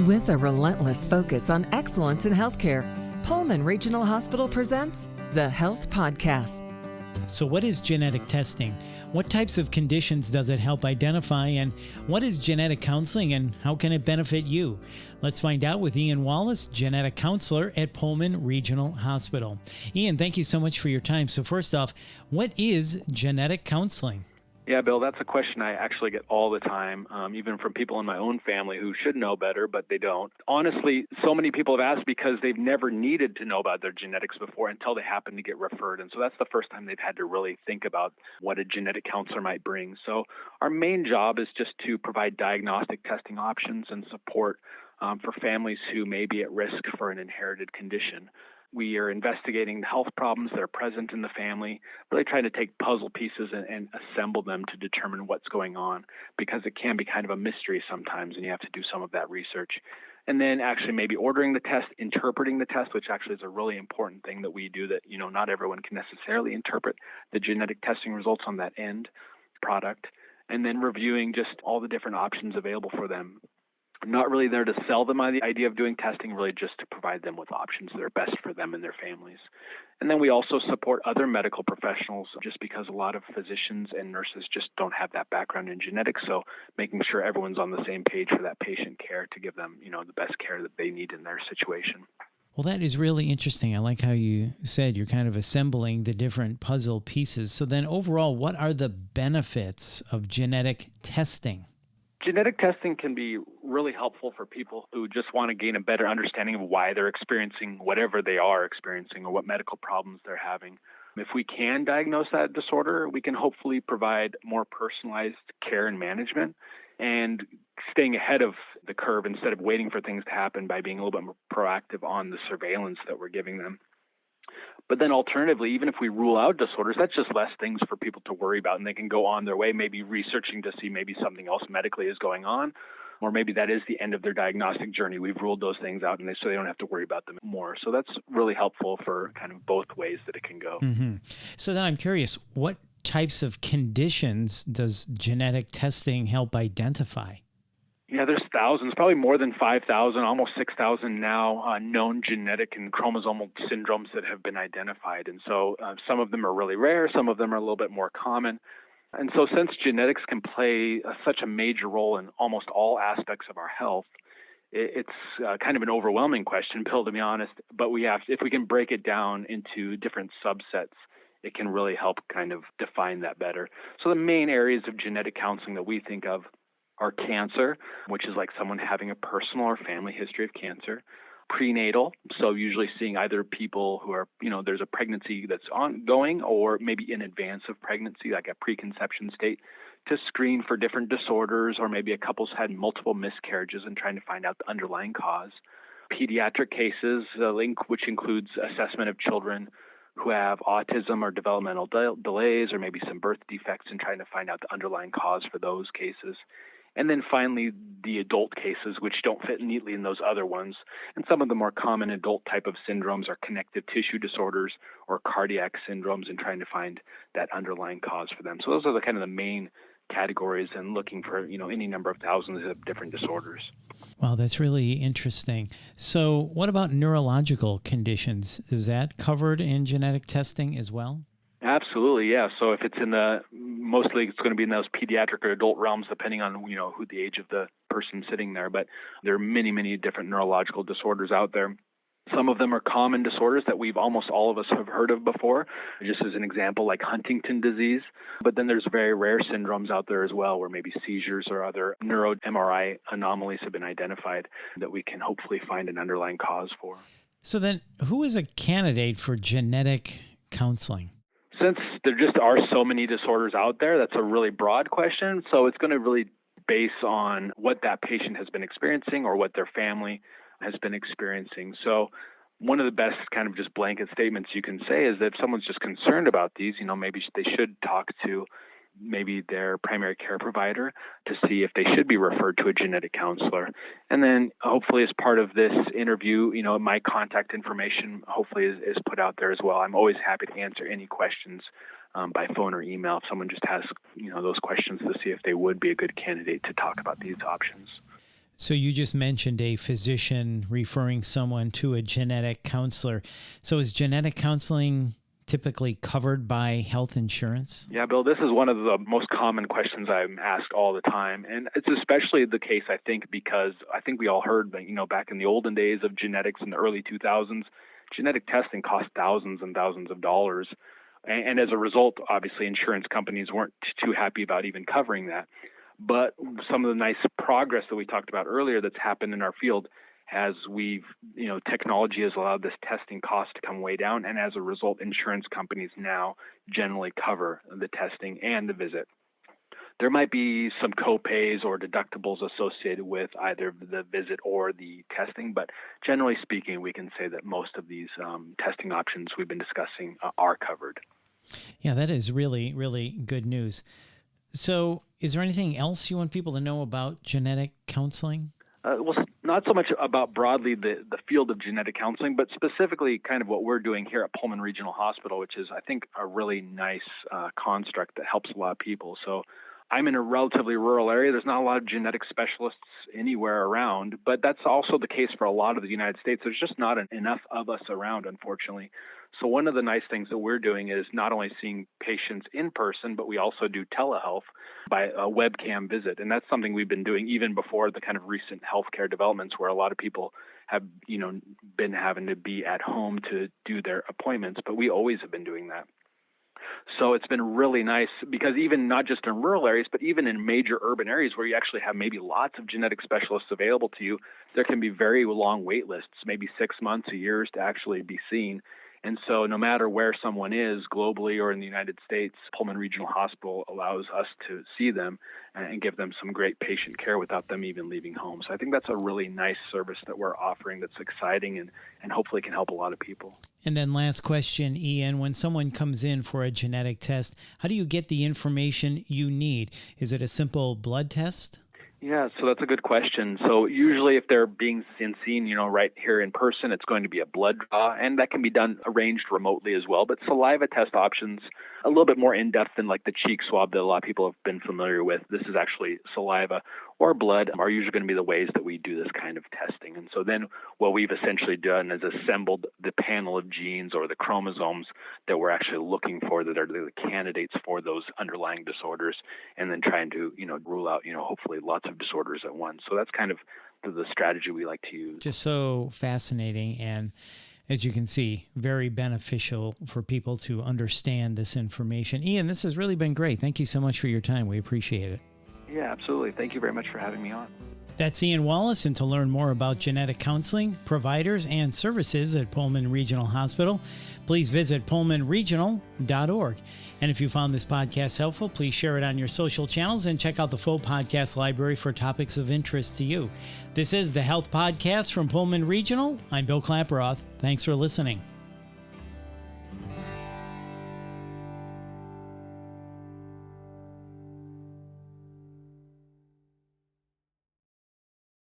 With a relentless focus on excellence in healthcare, Pullman Regional Hospital presents the Health Podcast. So what is genetic testing? What types of conditions does it help identify? And what is genetic counseling and how can it benefit you? Let's find out with Ian Wallace, genetic counselor at Pullman Regional Hospital. Ian, thank you so much for your time. So first off, what is genetic counseling? Yeah, Bill, that's a question I actually get all the time, even from people in my own family who should know better, but they don't. Honestly, so many people have asked because they've never needed to know about their genetics before until they happen to get referred. And so that's the first time they've had to really think about what a genetic counselor might bring. So our main job is just to provide diagnostic testing options and support for families who may be at risk for an inherited condition. We are investigating the health problems that are present in the family, really trying to take puzzle pieces and assemble them to determine what's going on, because it can be kind of a mystery sometimes, and you have to do some of that research. And then actually maybe ordering the test, interpreting the test, which actually is a really important thing that we do that, not everyone can necessarily interpret the genetic testing results on that end product, and then reviewing just all the different options available for them. I'm not really there to sell them on the idea of doing testing, really just to provide them with options that are best for them and their families. And then we also support other medical professionals just because a lot of physicians and nurses just don't have that background in genetics. So making sure everyone's on the same page for that patient care to give them, the best care that they need in their situation. Well, that is really interesting. I like how you said you're kind of assembling the different puzzle pieces. So then overall, what are the benefits of genetic testing? Genetic testing can be really helpful for people who just want to gain a better understanding of why they're experiencing whatever they are experiencing or what medical problems they're having. If we can diagnose that disorder, we can hopefully provide more personalized care and management and staying ahead of the curve instead of waiting for things to happen by being a little bit more proactive on the surveillance that we're giving them. But then alternatively, even if we rule out disorders, that's just less things for people to worry about, and they can go on their way, maybe researching to see maybe something else medically is going on, or maybe that is the end of their diagnostic journey. We've ruled those things out, and so they don't have to worry about them more. So that's really helpful for kind of both ways that it can go. Mm-hmm. So then I'm curious, what types of conditions does genetic testing help identify? Yeah, there's thousands, probably more than 5,000, almost 6,000 now known genetic and chromosomal syndromes that have been identified. And so some of them are really rare, some of them are a little bit more common. And so since genetics can play such a major role in almost all aspects of our health, it's kind of an overwhelming question, Bill, to be honest. But if we can break it down into different subsets, it can really help kind of define that better. So the main areas of genetic counseling that we think of are cancer, which is like someone having a personal or family history of cancer. Prenatal, so usually seeing either people who are, there's a pregnancy that's ongoing or maybe in advance of pregnancy, like a preconception state, to screen for different disorders, or maybe a couple's had multiple miscarriages and trying to find out the underlying cause. Pediatric cases, which includes assessment of children who have autism or developmental delays, or maybe some birth defects, and trying to find out the underlying cause for those cases. And then finally, the adult cases, which don't fit neatly in those other ones. And some of the more common adult type of syndromes are connective tissue disorders or cardiac syndromes, and trying to find that underlying cause for them. So those are the kind of the main categories, and looking for, any number of thousands of different disorders. Wow, that's really interesting. So what about neurological conditions? Is that covered in genetic testing as well? Absolutely, yeah. So if it's mostly it's going to be in those pediatric or adult realms, depending on, who the age of the person sitting there. But there are many, many different neurological disorders out there. Some of them are common disorders that almost all of us have heard of before, just as an example, like Huntington disease. But then there's very rare syndromes out there as well, where maybe seizures or other neuro-MRI anomalies have been identified that we can hopefully find an underlying cause for. So then who is a candidate for genetic counseling? Since there just are so many disorders out there, that's a really broad question. So it's going to really base on what that patient has been experiencing or what their family has been experiencing. So one of the best kind of just blanket statements you can say is that if someone's just concerned about these, maybe they should talk to maybe their primary care provider to see if they should be referred to a genetic counselor. And then hopefully as part of this interview, my contact information hopefully is put out there as well. I'm always happy to answer any questions by phone or email if someone just has, those questions to see if they would be a good candidate to talk about these options. So you just mentioned a physician referring someone to a genetic counselor. So is genetic counseling typically covered by health insurance? Yeah, Bill, this is one of the most common questions I'm asked all the time. And it's especially the case, I think, because I think we all heard that, back in the olden days of genetics in the early 2000s, genetic testing cost thousands and thousands of dollars. And as a result, obviously, insurance companies weren't too happy about even covering that. But some of the nice progress that we talked about earlier that's happened in our field as technology has allowed this testing cost to come way down. And as a result, insurance companies now generally cover the testing and the visit. There might be some co-pays or deductibles associated with either the visit or the testing, but generally speaking, we can say that most of these testing options we've been discussing are covered. Yeah, that is really, really good news. So is there anything else you want people to know about genetic counseling? Well, not so much about broadly the field of genetic counseling, but specifically kind of what we're doing here at Pullman Regional Hospital, which is, I think, a really nice construct that helps a lot of people. So I'm in a relatively rural area. There's not a lot of genetic specialists anywhere around, but that's also the case for a lot of the United States. There's just not enough of us around, unfortunately. So one of the nice things that we're doing is not only seeing patients in person, but we also do telehealth by a webcam visit. And that's something we've been doing even before the kind of recent healthcare developments where a lot of people have, been having to be at home to do their appointments, but we always have been doing that. So it's been really nice because even not just in rural areas, but even in major urban areas where you actually have maybe lots of genetic specialists available to you, there can be very long wait lists, maybe 6 months or years to actually be seen. And so no matter where someone is globally or in the United States, Pullman Regional Hospital allows us to see them and give them some great patient care without them even leaving home. So I think that's a really nice service that we're offering that's exciting and hopefully can help a lot of people. And then last question, Ian, when someone comes in for a genetic test, how do you get the information you need? Is it a simple blood test? Yeah, so that's a good question. So usually if they're being seen, right here in person, it's going to be a blood draw, and that can be arranged remotely as well. But saliva test options, a little bit more in-depth than like the cheek swab that a lot of people have been familiar with. This is actually saliva or blood are usually going to be the ways that we do this kind of testing. And so then what we've essentially done is assembled the panel of genes or the chromosomes that we're actually looking for that are the candidates for those underlying disorders, and then trying to, rule out, hopefully lots of disorders at once. So that's kind of the strategy we like to use. Just so fascinating, and as you can see, very beneficial for people to understand this information. Ian, this has really been great. Thank you so much for your time. We appreciate it. Yeah, absolutely. Thank you very much for having me on. That's Ian Wallace, and to learn more about genetic counseling, providers, and services at Pullman Regional Hospital, please visit pullmanregional.org. And if you found this podcast helpful, please share it on your social channels and check out the full podcast library for topics of interest to you. This is the Health Podcast from Pullman Regional. I'm Bill Klaproth. Thanks for listening.